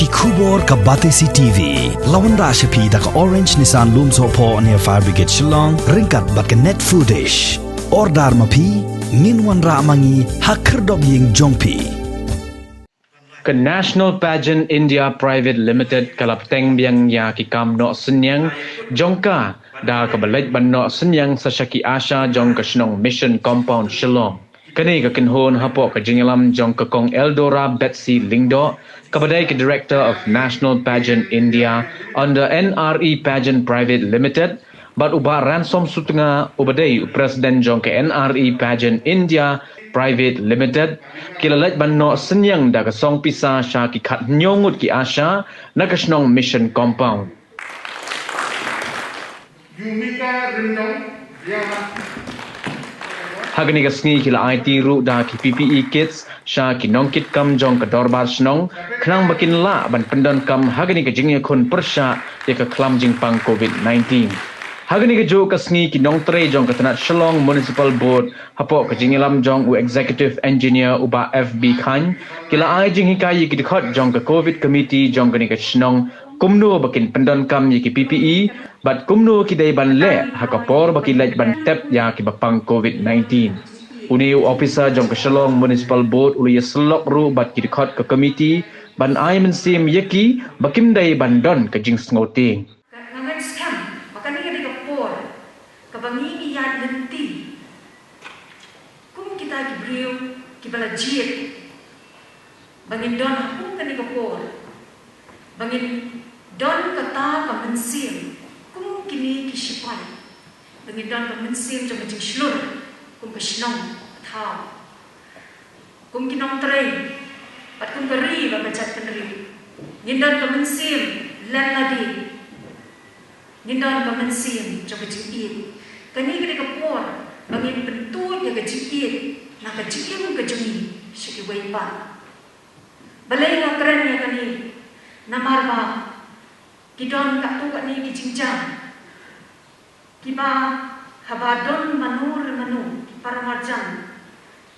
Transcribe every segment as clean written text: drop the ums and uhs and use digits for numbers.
Khubor ka Batesi TV lawan ra shapi da ka Orange Nissan Loom Sopo near Fire Brigade Shillong ringkat bat ka net footish ordar mapi minwan ra mangi hakrdob ying jongpi ke National Pageant India Private Limited kalap teng biang ya ki kam no senyang jongka da ka balaj ban no senyang sa Shaki Asha jong ka snong Mission Compound Shillong kani ka kinhon hapo ka jingalam jong ka kong Eldora Betsy Lingdo kabadai ka Director of National Pageant India under NRE Pageant Private Limited bat uba ransom sutunga ubadai Presiden jong ka NRE Pageant India Private Limited kilalaj banno senyang da ka song pisa sha ki khat nyongut ki Asha na ka snong Mission Compound Jumika Rendong Hagani ka sngi kila IT ru da ki PPE kits sha ki nongkit kam jong ka dorbar snong khnang bakin la ban pendon kam hagani ka jingya khun persha ya ka klam jing pang COVID-19 hagani ka jo ka sngi ki nong tre jong ka tanat Shillong Municipal Board hapo ka jingilam jong u Executive Engineer uba FB Khan kila ai jing hikai ki dikhot jong ka COVID Committee jong ka ni ka snong kumno bakin pendon kam ye ki PPE bat kumno ki dai ban le hakapor baki laj ban tep ya ki bapang COVID-19 uni officer jong ka Shillong Municipal Board uli selok ru bat ki dikhot ka committee ban ai men sim yeki bakim dai ban don ka jing sngoting ngangan scam maka ni ada kapor kabangi ya nanti kum kita ki brio ki bala jiet bangin don kum kan ni kapor bangin don kata ka mensim kum kini ki sipai bangin don ka mensim jong jing shlur kum ka snong thao kum kinong trai pat kum beri ba macam peneri ngindan ka mensim laladi ngindan ka mensim jong jing it kani kini kapor bangin pentut ya ka jing it na ka jing ka jing shiki wai pa balai na keren ya kani namar ba kidon kat tu kat ni ki cincang kiba habadon manur manu paramarjan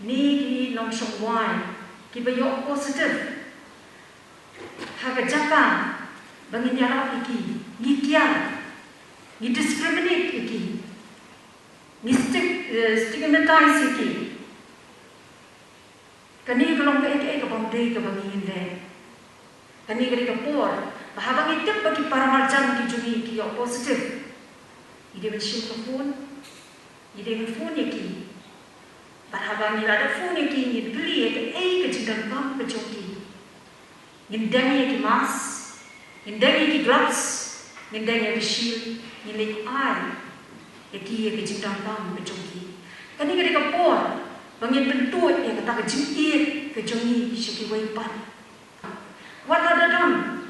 ni ki long shong wai kiba yo positive haga jaka bangin yara iki ni kia ni discriminate iki ni stigmatize iki kani kolong ka ek bangde ka bangin le kani gari ka por bahabang itip bagi paramarjan ki juni ki yo positive ide menshim ka phone ide men phone ki bahabang ni ada phone ki ni beli ka ka jindan kam ka joki indani ki mask indani ki gloves indani ki shield ni le ai ki ka jindan kam ka joki kani gari ka por bangin pentut ya kata ka jingit ka jongi shiki wai pan what ada done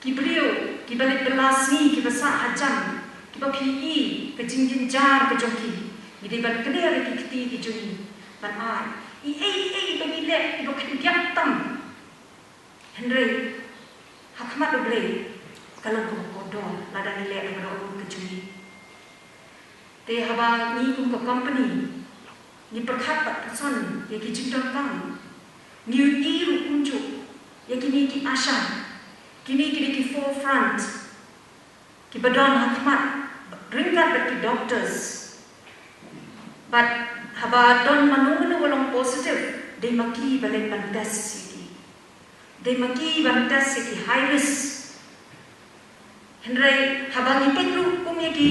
ki beliau ki balik belas ni ki besar ajan ki PPE ke jinjin jar ke joki ni de ban kene ki kiti ki juni ban ai bagi le ki dok tiap tam Henry hakmat doble kalau ko kodo lada ni le ngoro ke juni te haba ni kum ko company ni perkhat pat person ye ki jindam kang ni iru kunju ye kini ki Asha kini ki forefront ki badon hakmat ringkat bagi doctors but haba don manungunu walong positive they maki balik ban test siki they maki ban test siki high risk henry haba ni pedru kum yaki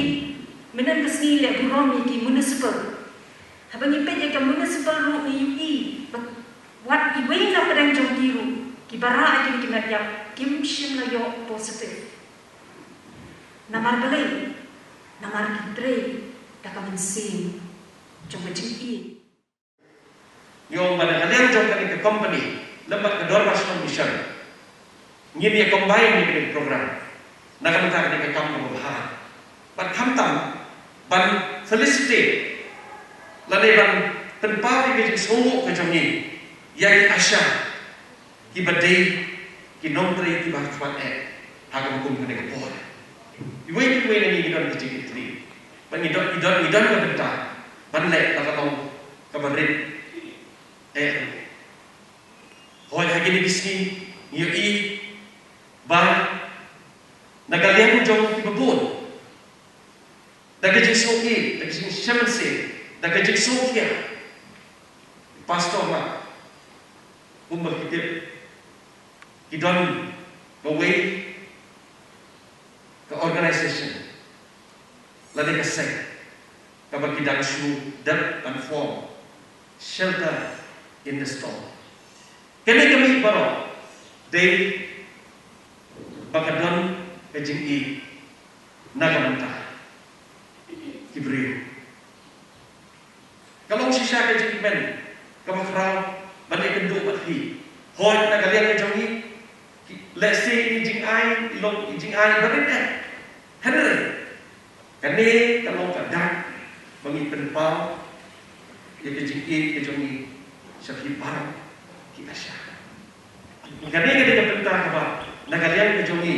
menan kesni le burom yaki municipal haba ni ped yaki municipal ru ui what iway na padang jong diru ki bara akin kinadyak kim shim na yo positive namar balay namar kitre taka mensim jong jing i yo mana kalian jong kali ke company lembat ke dormas non mission ngini ya combine ni program na kan ta ke kampung bah ban hamtam ban felicitate lade ban tempat ke somo ke jong ni ya Asha ki badai ki nombre ki bahkan haga hukum kena kapor iwe ni idon ki tikit ni ban idon ka benta ban le ka tong ka barit hoi hagi ni bisni ni ba nagalian jong tibabun dagajing soki dagajing shamansi dagajing sokia pastor ma kitip kidon away ke organisation lade kasay kapag kidang shu dep and form shelter in the storm kani kami baro day bakadon kajing i nagamanta Hebrew kalau sisya kajing ben kapag raw balik kenduk mati hoy nagalian kajong i let's say ni jing ai ilong jing ai balik Henry kani kalau kadak bagi penpau ya kajing i kajong i syakhi barang kita syah kani ketika pentah apa nagalian kajong i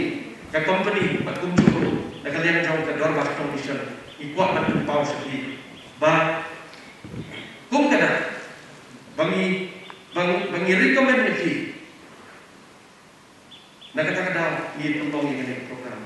ka company bakumju nagalian jong ka Dorbas Commission ikuat man penpau syakhi ba kung kada bangi recommend ni nakata-kata ni tentang ini program.